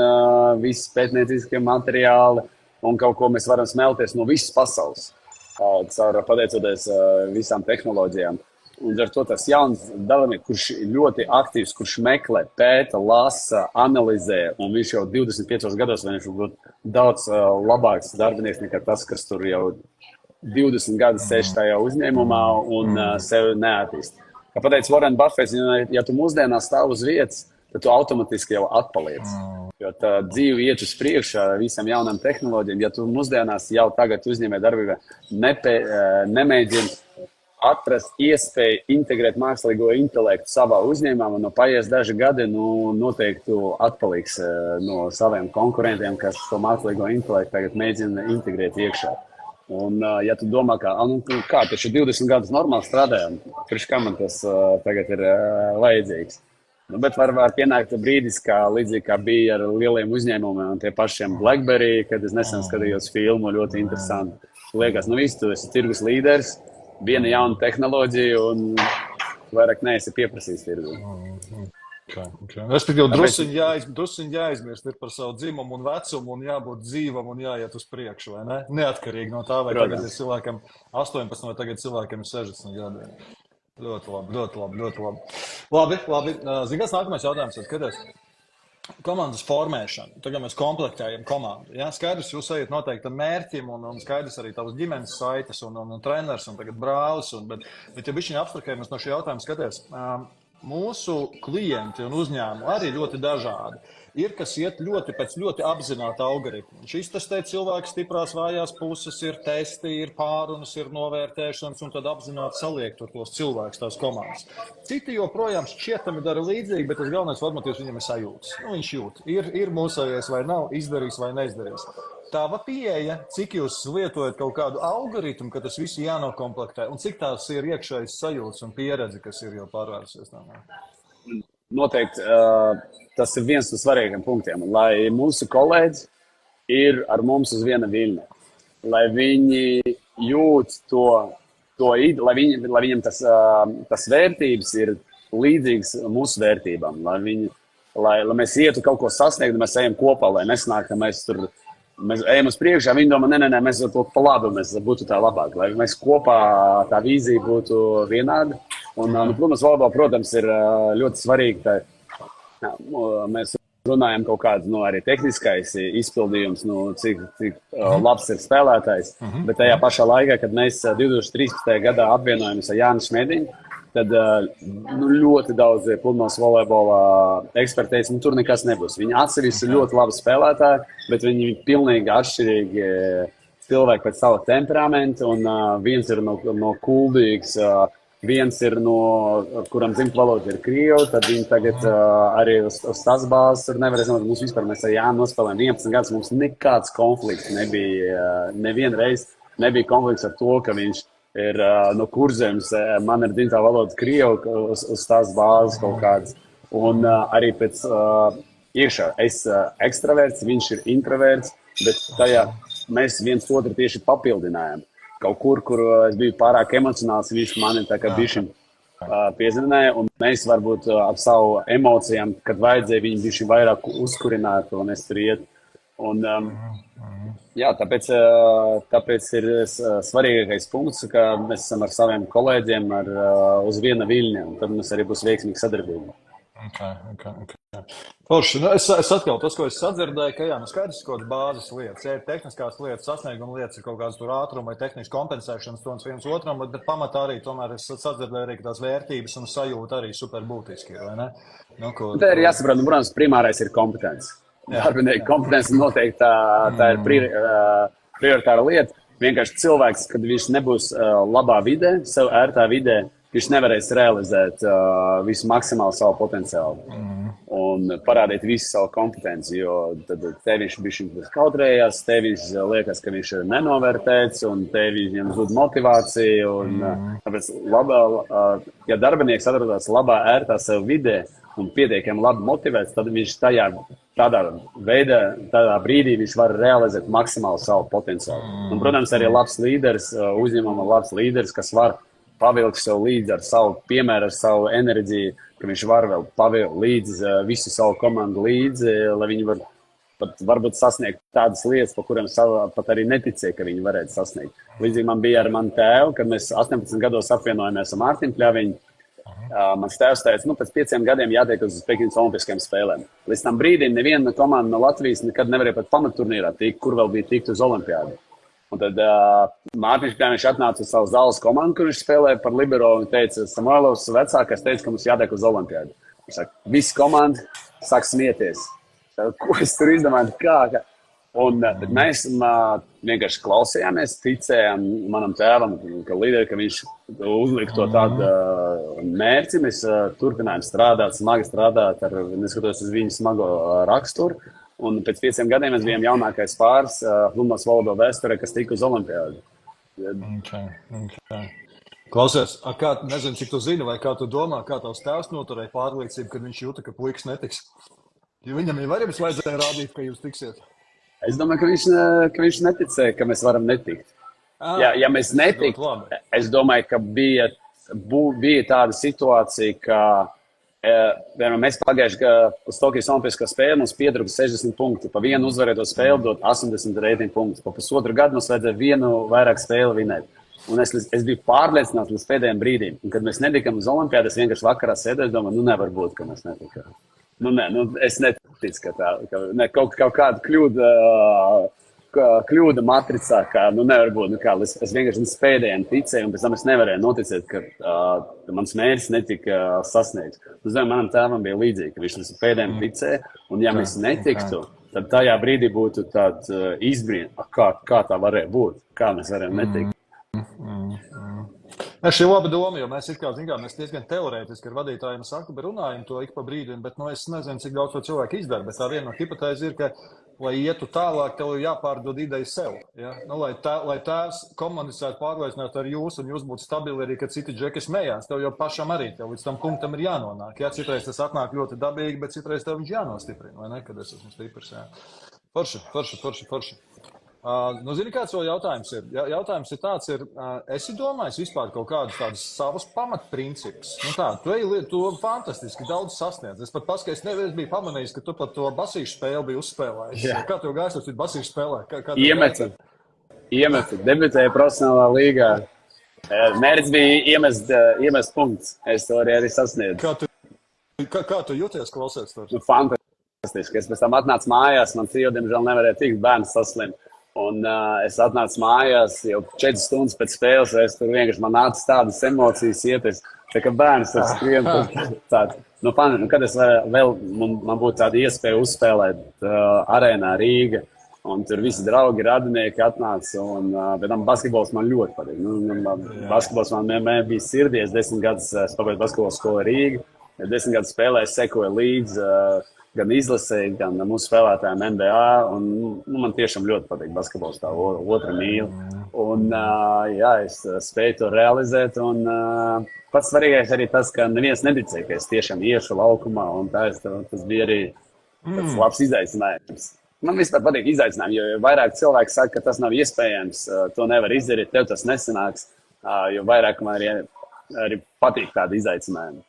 visi pētnieciskie materiāli un kaut ko mēs varam smelties no visas pasaules, pateicoties visām tehnoloģijām. Un ar to tas jauns dalībnieks, kurš ir ļoti aktīvs, kurš meklē, pēta, lasa, analizē, un viņš jau 25 gados viņš būtu daudz labāks darbinieks nekā tas, kas tur jau 20 gadus sēž tajā uzņēmumā un sevi neattīst. Kā pateica Warren Buffets, ja tu mūsdienās stāv uz vietas, tad tu automatiski jau atpaliec. Jo tā dzīve iet uz priekšu ar visām jaunām tehnoloģijām. Ja tu mūsdienās jau tagad uzņēmē darbībā nemēģini atrast iespēju integrēt mākslīgo intelektu savā uzņēmumā, un paies daži gadi, noteikti tu atpaliks no saviem konkurentiem, kas to mākslīgo intelektu tagad mēģina integrēt iekšā. Un, ja tu domā, kā taču 20 gadus normāli strādājam, priekš kā man tas tagad ir vajadzīgs. Bet var pienākt brīdis, līdzīgi kā bija ar lieliem uzņēmumiem un tie pašiem BlackBerry, kad es nesen skatījos filmu, ļoti interesanti. Liekas, viss, tu esi tirgus līderis, viena jauna tehnoloģija un vairāk neesi pieprasījis tirgu. Respektīvi, drusciņ jāizmirst par savu dzimumu un vecumu un jābūt dzīvam un jāiet uz priekšu, vai ne? Neatkarīgi no tā, vai tagad ir cilvēkam 18 vai tagad cilvēkam ir 60 gadi. Ļoti labi. Labi. Zini, kas nākamais jautājums ir, skaties? Komandas formēšana. Tagad mēs komplektējam komandu. Ja? Skaidrs, jūs ejat noteiktam mērķim un skaidrs arī tavas ģimenes saites un treneris un tagad brālis. Bet ja bišķiņi abstrakējamies no šī jautājuma, skaties, mūsu klienti un uzņēmumi arī ļoti dažādi. Ir, kas iet pēc ļoti apzināta algoritma. Šis testē cilvēku stiprās vājās puses, ir testi, ir pārunas, ir novērtēšanas, un tad apzināti saliek tur tos cilvēkus, tās komandas. Citi joprojām šķietami dara līdzīgi, bet tas galvenais vadmotīvs viņam ir sajūtas. Viņš jūt, ir mūsējais vai nav, izdarījis vai neizdarījis. Tava pieeja, cik jūs lietojat kaut kādu algoritmu, ka tas viss jānokomplektē, un cik tās ir iekšējas sajūtas un pieredze, kas ir jau pārvērsies tādā? Noteikti tas ir viens no svarīgiem punktiem, lai mūsu kolēģi ir ar mums uz viena viļņa, lai viņi jūt to lai viņam tas vērtības ir līdzīgas mūsu vērtībām, lai mēs ietu kaut ko sasniegt, mēs ejam kopā, lai nesanāk, ka mēs ejam uz priekšā, viņi domā, nē, mēs to pa labu, mēs būtu tā labāk, lai mēs kopā tā vīzija būtu vienāda. Un, protams, volejbolā, protams, ir ļoti svarīgi, ka mēs runājam kaut kādu arī tehniskais izpildījums, cik labs ir spēlētājs, bet tajā pašā laikā, kad mēs 2013. gadā apvienojamies ar Jāni Šmēdiņu, tad ļoti daudz pludmales volejbolā eksperti teica, tur nekas nebūs. Viņi atsevišķi ir ļoti labi spēlētāji, bet viņi ir pilnīgi atšķirīgi cilvēki pēc sava temperamenta, un viens ir no kuldīgs, viens ir kuram dzimta valoda ir krievu, tad viņi tagad arī uz tās bāzes tur nevarēs zināt. Mums vispār mēs ar Jānu nospēlējam 11 gadus, mums nekāds konflikts nebija, nevienreiz nebija konflikts ar to, ka viņš ir no Kurzemes, man ir dzimtā valoda krievu uz tās bāzes kaut kādas. Un arī pēc iekšā es ekstraverts, viņš ir introverts, bet tajā mēs viens otru tieši papildinājām. Kaut kur es biju pārāk emocionāls, viņš mani tā kā bišķiņ piezvanīja, un mēs varbūt ap savu emocijām, kad vajadzēja, viņi bišķiņ vairāk uzkurinātu, un es tur iet. Un Jā, tāpēc ir svarīgākais punkts, ka mēs esam ar saviem kolēģiem uz viena viļņa, un tad mums arī būs veiksmīga sadarbība. Okay. Forši. Nu, es atkal tas, ko es sadzirdēju, ka jā, nu skaidrs, ka bāzes lietas, ja ir tehniskās lietas, sasnieguma lietas, ir kaut kāds tur ātruma vai tehniski kompensēšanas to viens otram, bet pamatā arī tomēr es sadzirdēju arī, ka tās vērtības un sajūta arī super būtiski ir, vai ne? Nu, Tā ir jāsaprot, nu, protams, primārais ir kompetence. Darbinieku kompetence noteikti tā ir prioritāra lieta. Vienkārši cilvēks, kad viņš nebūs labā vidē, sev ērtā vidē, viņš nevarēs realizēt visu maksimāli savu potenciālu un parādīt visu savu kompetenci, jo tad te viņš kautrējās, te viņš liekas, ka viņš ir nenovērtēts, un te viņam zūd motivācija. Tāpēc, ja darbinieks atrodas labā, ērtā sev vidē un pietiekami labi motivēts, tad viņš tādā brīdī viņš var realizēt maksimāli savu potenciālu. Un, protams, arī labs līderis, uzņēmuma labs līderis, kas var pavilkt sev līdzi ar savu piemēru, ar savu enerģiju, ka viņš var vēl pavilkt līdzi visu savu komandu līdzi, lai viņi varbūt sasniegt tādas lietas, pa kurām pat arī neticēja, ka viņi varētu sasniegt. Līdzīgi man bija ar manu tēvu, kad mēs 18 gados apvienojāmies ar Mārtiņu Pļaviņu. Mans tēvs teica, nu, pēc 5 gadiem jātiek uz Pekinas Olimpiskajām spēlēm. Līdz tam brīdim neviena komanda no Latvijas nekad nevarēja pat pamatturnīrā tikt, kur vēl bija tikt uz Olimpiādu. Un tad Mārtiņš Pļaviņš atnāca uz savu zāles komandu, kur viņš spēlēja par libero, un teica, Samuēlovs vecākais teica, ka mums jātiek uz Olimpiādu. Viņš saka, visi komanda sāk smieties. Ko es tur izdomāju? Kā? Un mēs vienkārši klausījāmies, ticējām manam tēvam, ka viņš uzlika to tādu mērķi. Mēs turpinājām strādāt, smagi strādāt, neskatoties uz viņu smago raksturu. Un pēc 5 gadiem mēs bijām jaunākais pāris Lundas valodo vēsturē, kas tika uz Olimpiādu. Okay. Klausies, nezinu, cik tu zini, vai kā tu domā, kā tavs tēvs noturēja pārliecību, kad viņš jūta, ka puikas netiks? Jo viņam jau arī vajadzēja rādīt, ka jūs tiksiet. Es domāju, ka viņš neticēja, ka mēs varam netikt. Ja mēs netiktu, es domāju, ka bija tāda situācija, ka mēs pagājuši uz Tokijas Olimpiskā spēle mums pietrūka 60 punkti. Pa vienu uzvarēto spēli dot 80 reitingu punktus. Pa pusotru gadu mums vajadzēja vienu vairāk spēli vinēt. Un es biju pārliecināts līdz pēdējiem brīdiem. Un, kad mēs netikām uz Olimpiādu, es vienkārši vakarā sēdēju, domāju, nu nevar būt, ka mēs netikām. Es neticu, ka kaut kāda kļūda matricā, ka nevar būt. Es vienkārši līdz pēdējiem ticēju, un pēc tam es nevarēju noticēt, ka mans mērķis netika sasniegts. Es domāju, manam tēvam bija līdzīgi, ka viņš līdz pēdējiem ticēja, un ja mēs netiktu, tad tajā brīdī būtu tāda izbrīna, kā tā varēja būt, kā mēs varējām netikt. Šī ir laba doma, jo mēs mēs diezgan teorētiski ar vadītājiem runājam to ik pa brīdim, bet es nezinu, cik daudz to cilvēku izdara. Bet tā viena no hipotēze ir, ka, lai ietu tālāk, tev jāpārdod ideja sev. Ja? Lai tēvs komunicētu, pārliecinātu ar jūs, un jūs būtu stabili arī, ka citi džeki smējās. Tev jau pašam arī līdz tam punktam ir jānonāk. Ja? Citreiz tas atnāk ļoti dabīgi, bet citreiz tev viņš jānostiprina, vai ne, kad es esmu stiprs. Ja? Forši. Zini, kāds vēl jautājums ir? Jautājums ir tāds, esi domājis vispār kaut kādus tādus savus pamatprincipus? Tu fantastiski daudz sasniedz. Es pat paskatījos, es biju pamanījis, ka tu pat to basīšu spēli biji uzspēlējis. Kā tev gājas uz basīšu spēlē? Iemetu. Debitēju profesionālā līgā. Mērķis bija iemest punkts. Es to arī sasniedzu. Kā tu jūties, klausies tur? Fantastiski. Es pēc tam atnācu mājās, man sieva, diemžēl, nevarēja tikt, bērns saslim. Un es atnācu mājās jau 4 stundas pēc spēles, es tur vienkārši man nāca tādas emocijas ieties, tā kā bērns tas skrien. Kad es man būtu tāda iespēja uzspēlēt arēnā Rīga, un tur visi draugi, radinieki atnāca, un pēc tam basketbols man ļoti patīk. Basketbols man vienmēr bija sirdī, es 10 gadus pabeidzu basketbola skolu Rīga, 10 gadus spēlēju, sekoju līdzi, gan izlasēju, gan mūsu spēlētājiem NBA, un man tiešām ļoti patīk basketbols, tā otra mīla. Un es spēju to realizēt, un pats svarīgais arī tas, ka neviens neticēja, ka es tiešām iešu laukumā, un tas bija arī tāds labs izaicinājums. Man vispār patīk izaicinājumi, jo vairāk cilvēki saka, ka tas nav iespējams, to nevar izdarīt, tev tas nesanāks, jo vairāk man arī arī patīk tādi izaicinājumi.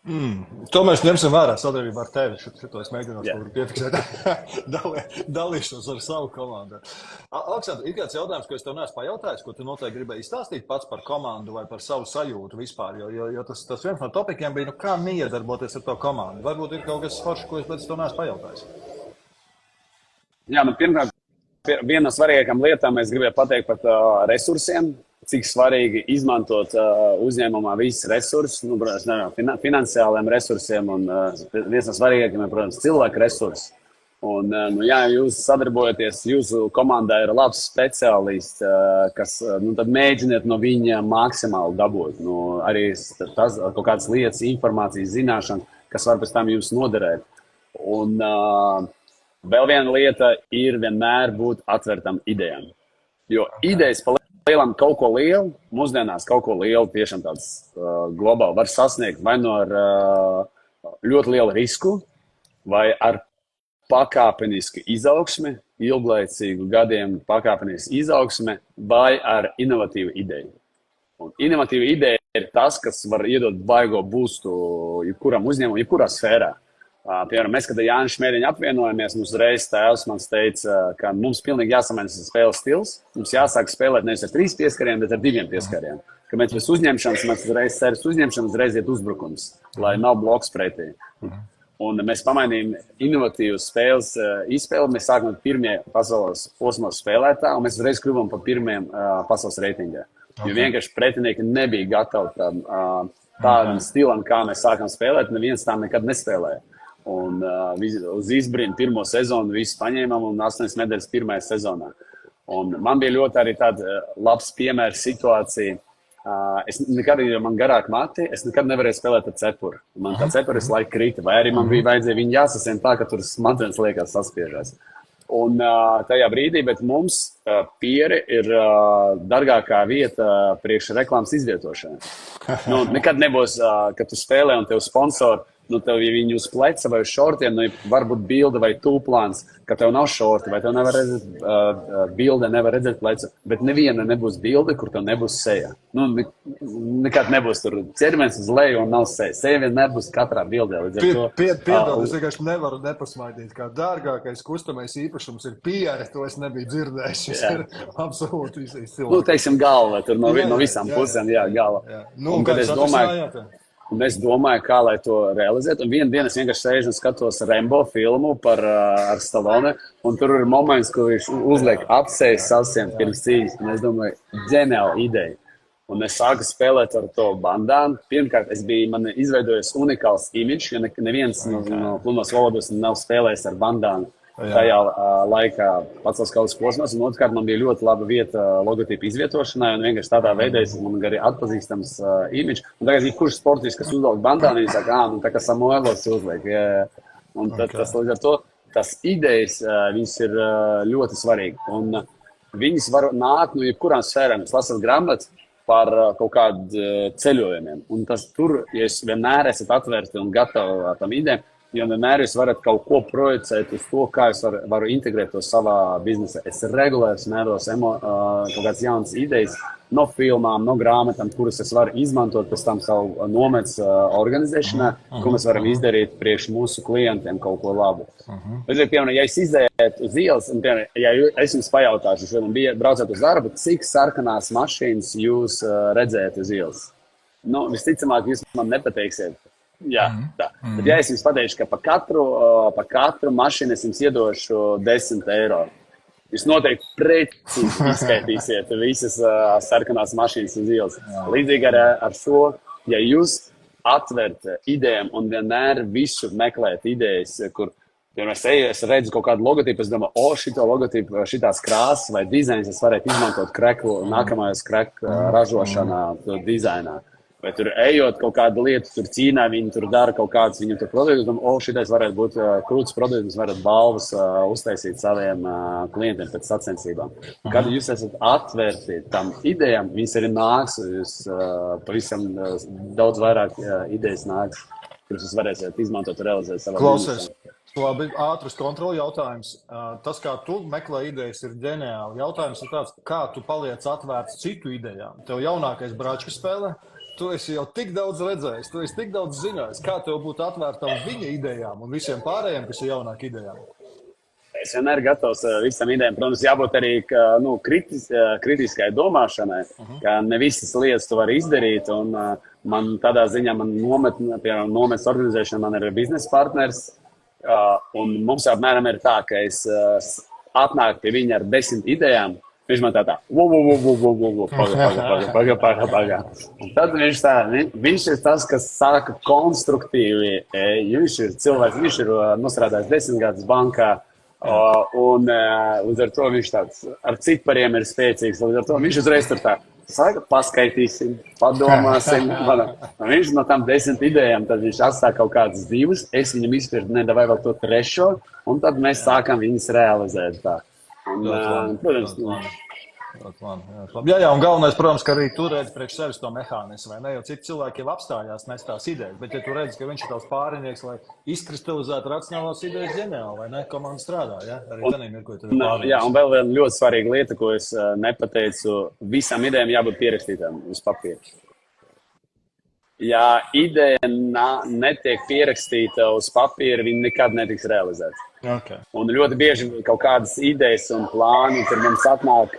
To mēs ņemsim vērā sadarbībā ar tevi. Šito es mēģināšu kaut kur piefiksēt. Dalīšos ar savu komandu. Aleksandr, ir kāds jautājums, ko es tev neesmu pajautājis, ko tu noteikti gribēji izstāstīt pats par komandu vai par savu sajūtu vispār? Jo tas viens no topikiem bija, kā miedarboties ar to komandu. Varbūt ir kaut kas foršs, ko es pēc tev neesmu pajautājis. Jā, pirmkārt, viena no svarīgākām lietām es gribēju pateikt par resursiem. Cik svarīgi izmantot uzņēmumā visus resursus, finansiāliem resursiem un viens no svarīgākajiem, protams, cilvēku resursi. Un, ja jūs sadarbojaties, jūsu komandā ir labs speciālists, kas tad mēģiniet no viņa maksimāli dabūt. Arī tas kaut kādas lietas, informācijas, zināšana, kas var pēc tam jums noderēt. Un vēl viena lieta ir vienmēr būt atvērtam idejām. Jo idejas lielam kaut ko lielu, mūsdienās kaut ko lielu, tiešām tāds globāli var sasniegt vai no ar ļoti lielu risku, vai ar pakāpenisku izaugsmi, ilglaicīgu gadiem pakāpenisku izaugsmi, vai ar inovatīvu ideju. Un inovatīva ideja ir tas, kas var iedot baigo boostu jebkuram uzņēmumam, jebkurā sfērā. Piemēram, mēs, kad ar Jāni Šmēriņu apvienojamies, mums reiz tēvs man teica, ka mums pilnīgi jāsamaina spēles stils. Mums jāsāk spēlēt nevis ar 3 pieskariem, bet ar 2 pieskariem. Kad mēs pēc uzņemšanas, mēs uzreiz ceras uzņemšanas, uzreiz iet uzbrukums, lai nav bloks pretī. Un mēs pamainījām inovatīvu spēles izspēli. Mēs sākam ar pirmie pasaules posmos spēlētā, un mēs uzreiz kļuvām par pirmiem pasaules reitingā. Jo vienkārši pretinieki nebija gatavi tādam stilam, kā mēs sākam spēlēt, neviens tā nekad nespēlēja. Un uz izbrīnu pirmo sezonu visu paņēmām un 8 medaļas pirmajā sezonā. Un man bija ļoti arī tāda labs piemērs situācija. Es nekad, jo man garāk mati, es nekad nevarēju spēlēt ar cepuru. Man tā cepura visu laiku krita, vai arī man bija vajadzēja viņu jāsasien tā, ka tur smadzenes liekas saspiežās. Un tajā brīdī, bet mums pieri ir dārgākā vieta priekš reklāmas izvietošanai. Nekad nebūs, ka tu spēlē un tev sponsori, tev, ja viņi uz pleca vai uz šortiem, varbūt bilde vai tūplāns, ka tev nav šorti, vai tev nevar redzēt bilde, nevar redzēt plecu, bet neviena nebūs bilde, kur tev nebūs seja. Nekad nebūs tur ķermenis uz leju un nav seja. Seja vienmēr būs katrā bildē. Piedod, es vienkārši nevaru nepasmaidīt, kā dārgākais kustamais īpašums ir pieri, to es nebiju dzirdējis. Šis ir absolūti visais cilvēks. Teiksim galva, tur no visām pusēm, galva. Un kad es domāju, un es domāju, kā lai to realizētu. Un vienu dienu es vienkārši sēžu un skatos Rambo filmu ar Stallone, un tur ir moments, kur viņš uzliek apsejas sasiem pirms cīņas. Un es domāju, ģeniāla ideja. Un es sāku spēlēt ar to bandānu. Pirmkārt, man izveidojis unikāls imidžs, jo neviens no plūnos valodos nav spēlējis ar bandānu tajā laikā pasaules kausa posmos. Un otrkārt, man bija ļoti laba vieta logotipu izvietošanai, un vienkārši tādā veidā man arī atpazīstams imidžs. Un tagad kurš sportists, kas uzliek bandānu, viņi saka, tā kā Samuēlos uzliek. Un tas līdz ar to, tas idejas, viņas ir ļoti svarīgi. Un viņas var nākt no jebkurām sfērām. Jūs lasat grāmatas par kaut kādu ceļojumiem. Un tas tur, ja jūs vienmēr esat atvērti un gatavi tam idejām, jo vienmēr jūs varat kaut ko projicēt uz to, kā jūs varu integrēt to savā biznesā. Es regulāri smeros kaut kādas jaunas idejas no filmām, no grāmatām, kuras es varu izmantot pēc tam savu nometnes organizēšanā, ko mēs varam izdarīt priekš mūsu klientiem kaut ko labu. Piemēram, ja es izējētu uz ielas, un ja es jums pajautāšu, šodien braucot uz darbu, cik sarkanās mašīnas jūs redzējat uz ielas? Visticamāk, jūs man nepateiksiet. Jā, tā. Bet ja es jums pateikšu, ka pa katru mašīnu es jums iedošu 10 eiro, jūs noteikti precīzi izskaitīsiet visas sarkanās mašīnas uz ielas. Līdzīgi ar šo, ja jūs atvert idejām un vienmēr visur meklēt idejas, kur, piemēram, es redzu kaut kādu logotipu, es domāju, šito logotipu, šitās krāsas vai dizains es varētu izmantot nākamajās ražošanā, dizainā. Vai tur ejot kaut kādu lietu, tur Ķīnā viņi tur dara kaut kādus viņu tur produktus, šitais varētu būt krūts produkts, varat balvas uztaisīt saviem klientiem pēc sacensībām. Kad jūs esat atvērti tam idejām, viņas arī nāks, jūs pavisam daudz vairāk idejas nāks, kuras jūs varēsiet izmantot un realizēt savā Klausies. Labi, ātrs kontroli jautājums. Tas, kā tu meklē idejas, ir ģeniāli. Jautājums ir tāds, kā tu paliec atvērts citu idejām. Tev jaunākais brāčka spēlē? tu esi jau tik daudz redzējis, tu esi tik daudz zinājis, kā tev būtu atvērtam viņa idejām un visiem pārējiem, kas ir jaunāk idejām. Es vienmēr gatavs visam idejām. Protams, jābūt arī kritiskai domāšanai, ka ne visas lietas tu vari izdarīt. Un, man tādā ziņā, nometnes organizēšana, man ir biznesa partners. Un mums apmēram ir tā, ka es atnāku pie viņa ar 10 idejām. Viņš man tā, paga. Un tad viņš ir tas, kas sāka konstruktīvi. Viņš ir cilvēks, viņš ir nostrādājis 10 gadus bankā. Un līdz ar to viņš tāds ar cipariem ir spēcīgs. Līdz ar to viņš uzreiz tur tā, saka, paskaitīsim, padomāsim. Viņš no tām 10 idejām, tad viņš atstāja kaut kādas 2, es viņam izpirdu, nedavai vēl to 3, un tad mēs sākam viņas realizēt tā. Un, protams, Jā, un galvenais, protams, ka arī tu redzi priekš sevis to mehānismu, vai ne? Jo citi cilvēki jau apstājās nes tās idejas, bet ja tu redzi, ka viņš ir tavs pārinieks, lai izkristalizētu racionālās idejas ģeniāli, vai ne? Komanda strādā, ja? Arī tanī mirklī tev ir pārinieks. Jā, un vēl viena ļoti svarīga lieta, ko es nepateicu, visām idejām jābūt pierakstītām uz papīra. Ja ideja netiek pierakstīta uz papīra, viņa nekad netiks realizēta. Okay. Un ļoti bieži kaut kādas idejas un plāni, tur mums atnāk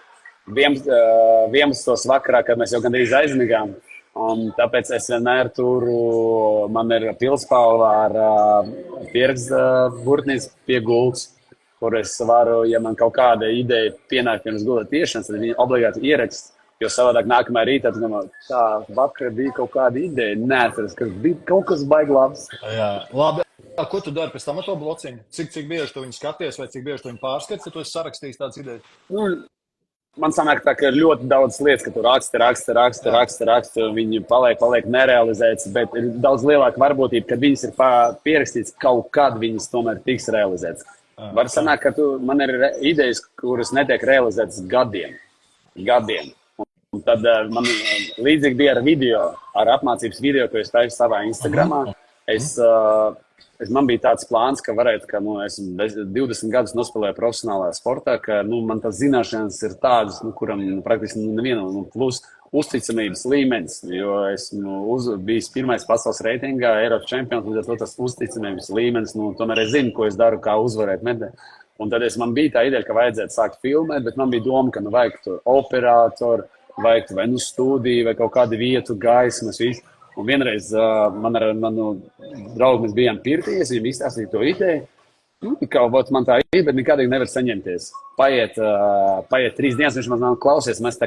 11. vakarā, kad mēs jau gandrīz aizmigām. Un tāpēc es vienmēr turu, man ir pilspalva ar pieraksta burtnīcu pie gultas, kur es varu, ja man kaut kāda ideja pienāk pirms gulta tiešanas, tad viņi obligāti ierakst. Jo savādāk nākamajā rītā, tā vakar bija kaut kāda ideja, neatceros, ka bija kaut kas baigi labs. Jā, labi. Ko tu dari pēc tam ar to blociņu? Cik bieži tu viņu skaties vai cik bieži tu viņu pārskats, ja tu esi sarakstījis tādas idejas? Man sanāk tā, ka ir ļoti daudz lietas, ka tu raksti, viņi paliek nerealizētas, bet ir daudz lielāka varbūtība, kad viņas ir pierakstīts, kaut kad viņas tomēr tiks realizētas. Var sanāk, ka man ir idejas, kuras netiek realizētas gadiem. Un tad man līdzīgi bija ar video, ar apmācības video, ko es taisu savā Instagramā. Man bija tāds plāns, ka varētu, ka esmu 20 gadus nospēlēju profesionālajā sportā, ka man tās zināšanas ir tādas, kuram praktiski nevienam plus uzticamības līmenis, jo esmu bijis pirmais pasaules reitingā, Eiropas čempions, līdz ar to tas uzticamības līmenis, tomēr es zinu, ko es daru, kā uzvarēt medē. Un tad man bija tā ideja, ka vajadzētu sākt filmēt, bet man bija doma, ka vajag tur operātoru, vajag vai studiju, vai kaut kādu vietu, gaismas, visu. Un vienreiz man ar manu draugu mēs bijām pirtī, es viņam izstāstīju to ideju. Kaut man tā ir, bet nekādīgi nevar saņemties. Paiet 3 dienas, viņš man klausies, mēs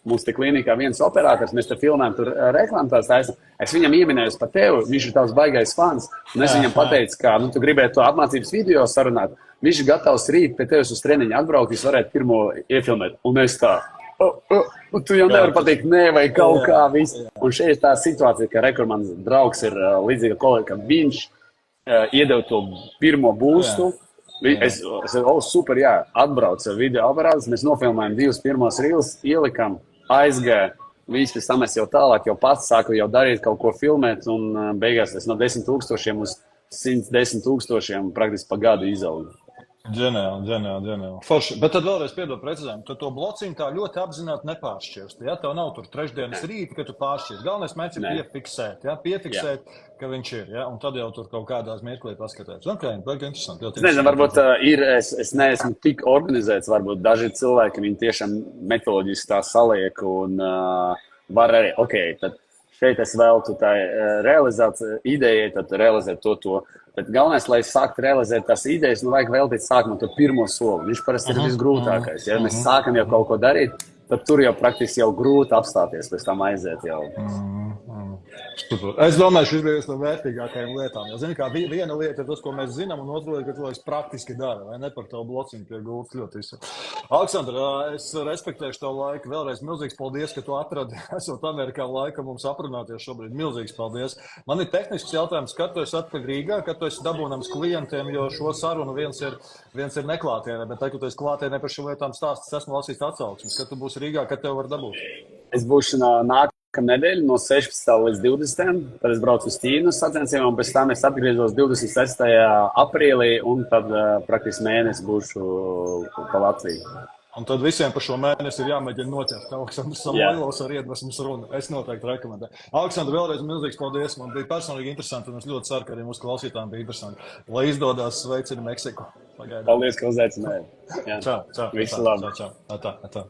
mums te klīnikā viens operators, mēs te filmējam, tur reklāmu tās taisam. Es viņam ieminējos par tevi, viņš ir tavs baigais fans. Un es viņam pateicu, ka tu gribētu to apmācības video sarunāt. Viņš ir gatavs rīt pie tevis uz treniņu atbraukt, jūs varētu pirmo iefilmēt. Un es tā. Tu jau nevari pateikt nē vai kaut kā viss. Un šeit ir tā situācija, ka mans draugs ir līdzīga kolēģi, ka viņš iedeva to pirmo būstu. Es super, jā, atbraucu ar video aparātus, mēs nofilmējam 2 pirmos reels, ielikam, aizgāja. Viss pēc tam es jau tālāk jau pats sāku jau darīt kaut ko filmēt, un beigās es no 10 000 uz 110 000 praktiski pa gadu izaugu. Ģeniāli. Forši. Bet tad vēlreiz piedod precizējumu, tu to blociņu tā ļoti apzināti nepāršķirsti. Ja? Tev nav tur trešdienas rīta, ka tu pāršķirsti. Galvenais mērķis ir piefiksēt, ka viņš ir. Ja? Un tad jau tur kaut kādās mirklī paskatās. Ok, baigi interesanti. Es nezinu, varbūt es neesmu tik organizēts, varbūt daži cilvēki, viņi tiešām metodiski tā saliek un var arī, tad šeit es veltu tā realizācija idejai, tad realizēt to. Bet galvenais, lai sāktu realizēt tās idejas, vajag veltīt sākumā to pirmo soli. Viņš parasti ir visgrūtākais. Ja mēs sākam jau kaut ko darīt, tad tur jau praktiski jau grūti apstāties, pēc tam aiziet jau. Es domāju, šis bija viens no vērtīgākajām lietām. Jo, zini, kā viena lieta ir tas, ko mēs zinām, un otra lieta, ka cilvēks praktiski dara, vai ne par tavu blociņu pie gultas ļoti visu. Aleksandra, es respektēšu tavu laiku. Vēlreiz milzīgs paldies, ka tu atradi, esot Amerikā laika mums aprunāties šobrīd. Milzīgs paldies. Man ir tehnisks jautājums, kad tu esi atpakaļ Rīgā, kad tu esi dabūnams klientiem, jo šo sarunu viens ir neklātienē, bet tad, kad tu esi klātienē par šīm lietām stāstis, esmu lasījis atsauksmes. Kad tu būsi Rīgā, kad tev var dabūt? Es būšu nākamā nedēļa no 16. līdz 20. Tad es braucu uz Ķīnu sacensībām, un pēc tam es atgriezos 26. aprīlī, un tad praktiski mēnesi būšu pa Latviju. Un tad visiem par šo mēnesi ir jāmēģina noķert Aleksandrs Samoilovs ar iedvesmas runu. Es noteikti rekomendēju. Aleksandr, vēlreiz milzīgs paldies. Man bija personīgi interesanti, un es ļoti ceru, ka arī mūsu klausītājiem bija interesanti. Lai izdodas, sveicinu Meksiku. Pagaidām. Paldies, ka uzaicināji. Čau, čau. Visu labi. Čau. Tā.